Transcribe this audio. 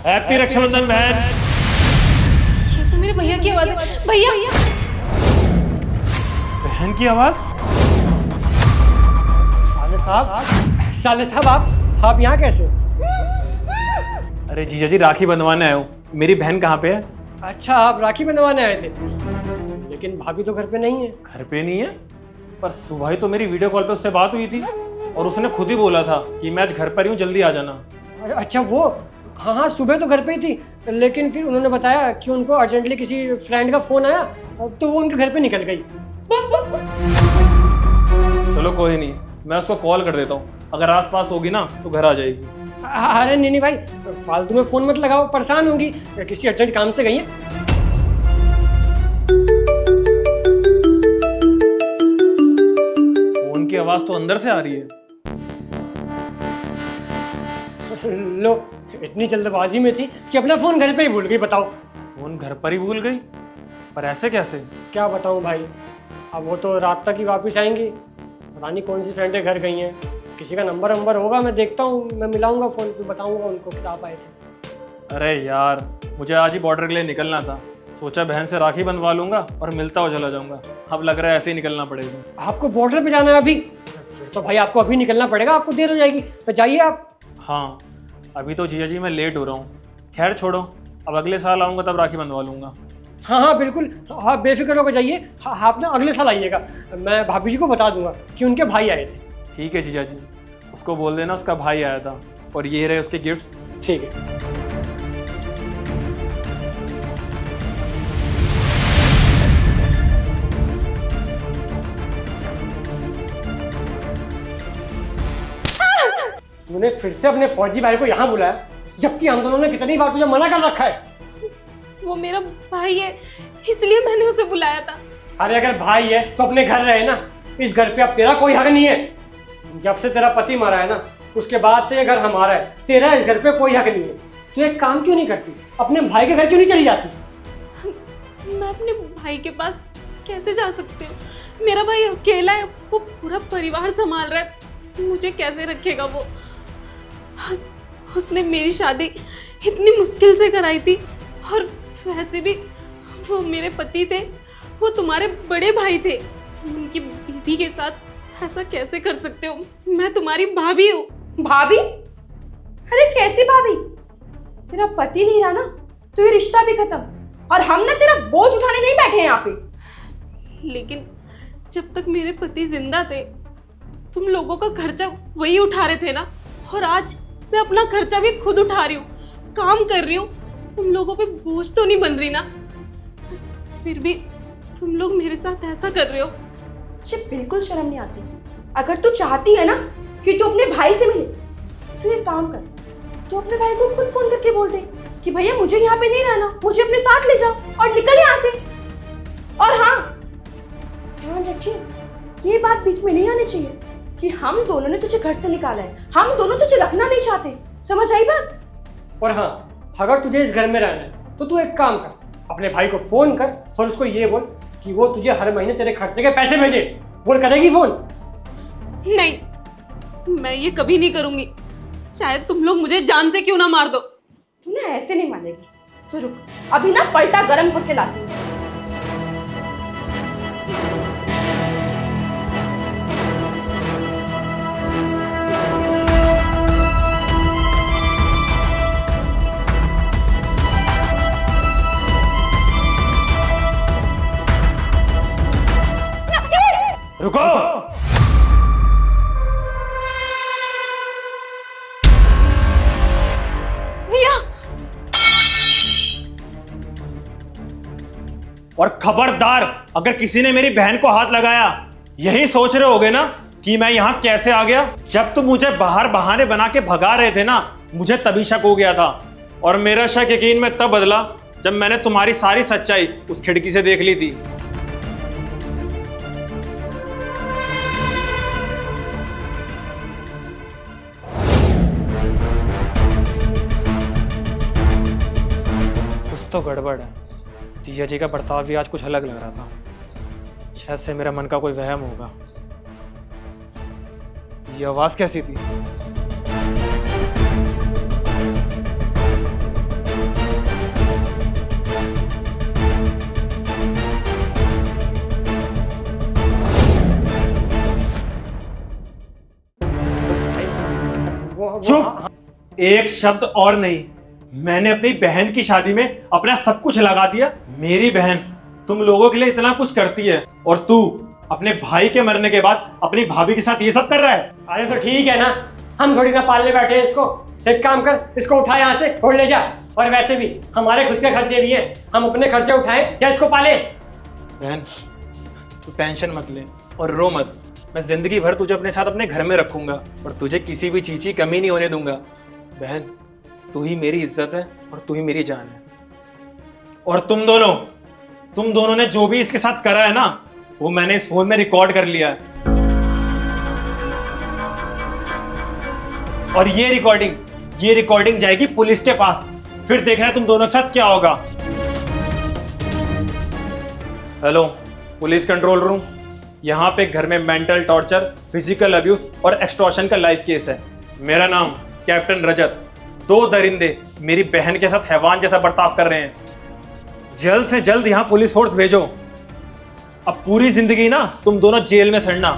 Happy Rakshabandhan बहन। ये तो मेरे भैया की आवाज है। भैया बहन की आवाज? साले साहब आप यहाँ कैसे? अरे जीजा जी, राखी बंधवाने आया हूँ। मेरी बहन कहाँ पे है? अच्छा, आप राखी बंधवाने आए थे, लेकिन भाभी तो घर पे नहीं है। घर पे नहीं है? पर सुबह ही तो मेरी वीडियो कॉल पे उससे बात हुई थी और उसने खुद ही बोला था कि मैं आज घर पर ही हूँ, जल्दी आ जाना। अच्छा वो, हाँ सुबह तो घर पे ही थी, लेकिन फिर उन्होंने बताया कि उनको अर्जेंटली किसी फ्रेंड का फोन आया तो वो उनके घर पे निकल गई। चलो कोई नहीं, मैं उसको कॉल कर देता हूँ, अगर आस पास होगी ना तो घर आ जाएगी। अरे नहीं भाई, फालतू में फोन मत लगाओ, परेशान होंगी, किसी अर्जेंट काम से गई है। फोन की आवाज तो अंदर से आ रही है। लो, इतनी जल्दबाजी में थी कि अपना फोन घर पे ही भूल गई। बताओ। फोन घर पर ही भूल गई? पर ऐसे कैसे? क्या बताऊं भाई, अब वो तो रात तक ही वापस आएंगी, पता नहीं कौन सी फ्रेंड के घर गई हैं। किसी का नंबर होगा, मैं देखता हूँ, मैं मिलाऊंगा फ़ोन पे, बताऊंगा उनको कि आप आए थे। अरे यार, मुझे आज ही बॉर्डर के लिए निकलना था, सोचा बहन से राखी बंधवा लूंगा और मिलता हो चला जाऊंगा। अब लग रहा है ऐसे ही निकलना पड़ेगा। आपको बॉर्डर पे जाना है अभी? फिर तो भाई आपको अभी निकलना पड़ेगा, आपको देर हो जाएगी, तो जाइए आप। हाँ, अभी तो जीजा जी मैं लेट हो रहा हूँ। खैर छोड़ो, अब अगले साल आऊँगा तब राखी बंधवा लूंगा। हाँ बिल्कुल, आप बेफिक्र होकर जाइए। आप ना अगले साल आइएगा, मैं भाभी जी को बता दूंगा कि उनके भाई आए थे। ठीक है जीजा जी, उसको बोल देना उसका भाई आया था और ये रहे उसके गिफ्ट। ठीक है। तूने फिर से अपने फौजी भाई को यहाँ बुलाया, जबकि हम दोनों ने कितनी बार तुझे मना कर रखा है। वो मेरा भाई है, इसलिए मैंने उसे बुलाया था। अरे अगर भाई है तो अपने घर रहे ना, इस घर पे अब तेरा कोई हक नहीं है। जब से तेरा पति मरा है ना, उसके बाद से ये घर हमारा है, तेरा इस घर पे कोई हक नहीं है। तू एक काम क्यों नहीं करती, अपने भाई के घर क्यों नहीं चली जाती? मैं अपने भाई के पास कैसे जा सकती हूँ? मेरा भाई अकेला है, वो पूरा परिवार संभाल रहा है, मुझे कैसे रखेगा वो? उसने मेरी शादी इतनी मुश्किल से कराई थी, और वैसे भी वो मेरे पति थे, वो तुम्हारे बड़े भाई थे। तुम उनकी बीवी के साथ ऐसा कैसे कर सकते हो? मैं तुम्हारी भाभी हूँ। भाभी? अरे कैसी भाभी? तेरा पति नहीं रहा ना तो ये रिश्ता भी खत्म, और हम ना तेरा बोझ उठाने नहीं बैठे हैं यहाँ पे। लेकिन जब तक मेरे पति जिंदा थे, तुम लोगों का खर्चा वही उठा रहे थे ना, और आज मैं अपना खर्चा भी खुद उठा रही हूँ, काम कर रही हूँ, तुम लोगों पे बोझ तो नहीं बन रही ना? फिर भी तुम लोग मेरे साथ ऐसा कर रहे हो। मुझे बिल्कुल शर्म नहीं आती। अगर तू चाहती है ना कि तू अपने भाई से मिले, तो ये काम कर, तू अपने भाई को खुद फोन करके बोल दे कि भैया मुझे यहाँ पे नहीं रहना, मुझे अपने साथ ले जाओ और निकल यहाँ से। और हाँ, ध्यान रखिए, ये बात बीच में नहीं आनी चाहिए कि हम दोनों ने तुझे घर से निकाला है, हम दोनों तुझे रखना नहीं चाहते। समझ आई बात? और हाँ, अगर तुझे इस घर में रहना है तो तू एक काम कर, अपने भाई को फोन कर और उसको ये बोल कि वो तुझे हर महीने तेरे खर्चे के पैसे भेजे। बोल, करेगी फोन? नहीं, मैं ये कभी नहीं करूंगी, चाहे तुम लोग मुझे जान से क्यों ना मार दो। तू ना ऐसे नहीं मानेगी, तो रुक, अभी ना पलटा गरम करके लाती हूँ। रुको! भैया! और खबरदार, अगर किसी ने मेरी बहन को हाथ लगाया, यही सोच रहे होगे ना कि मैं यहाँ कैसे आ गया? जब तुम मुझे बाहर बहाने बना के भगा रहे थे ना, मुझे तभी शक हो गया था, और मेरा शक यकीन में तब बदला जब मैंने तुम्हारी सारी सच्चाई उस खिड़की से देख ली थी। तो गड़बड़ है, जीजा जी का बर्ताव भी आज कुछ अलग लग रहा था। शायद से मेरा मन का कोई वहम होगा। ये आवाज कैसी थी? एक शब्द और नहीं। मैंने अपनी बहन की शादी में अपना सब कुछ लगा दिया। मेरी बहन तुम लोगों के लिए इतना कुछ करती है और तू अपने भाई के मरने के बाद अपनी भाभी के साथ ये सब कर रहा है। अरे तो ठीक है ना, हम थोड़ी ना पालने बैठे हैं इसको। एक काम कर, इसको उठा यहाँ से और ले जा। और वैसे भी हमारे खुद के खर्चे भी हैं, हम अपने खर्चे उठाएं या इसको पालें। बहन तू टेंशन मत ले और रो मत। मैं जिंदगी भर तुझे अपने साथ अपने घर में रखूंगा और तुझे किसी भी चीज की कमी नहीं होने दूंगा। बहन तू ही मेरी इज्जत है और तू ही मेरी जान है। और तुम दोनों ने जो भी इसके साथ करा है ना, वो मैंने इस फोन में रिकॉर्ड कर लिया है। और ये रिकॉर्डिंग जाएगी पुलिस के पास। फिर देखना तुम दोनों के साथ क्या होगा। हेलो पुलिस कंट्रोल रूम, यहाँ पे घर में मेंटल टॉर्चर, फिजिकल अब्यूज और एक्सटॉर्शन का लाइव केस है। मेरा नाम कैप्टन रजत। 2 दरिंदे मेरी बहन के साथ हैवान जैसा बर्ताव कर रहे हैं। जल्द से जल्द यहाँ पुलिस फोर्स भेजो। अब पूरी जिंदगी ना तुम दोनों जेल में सड़ना।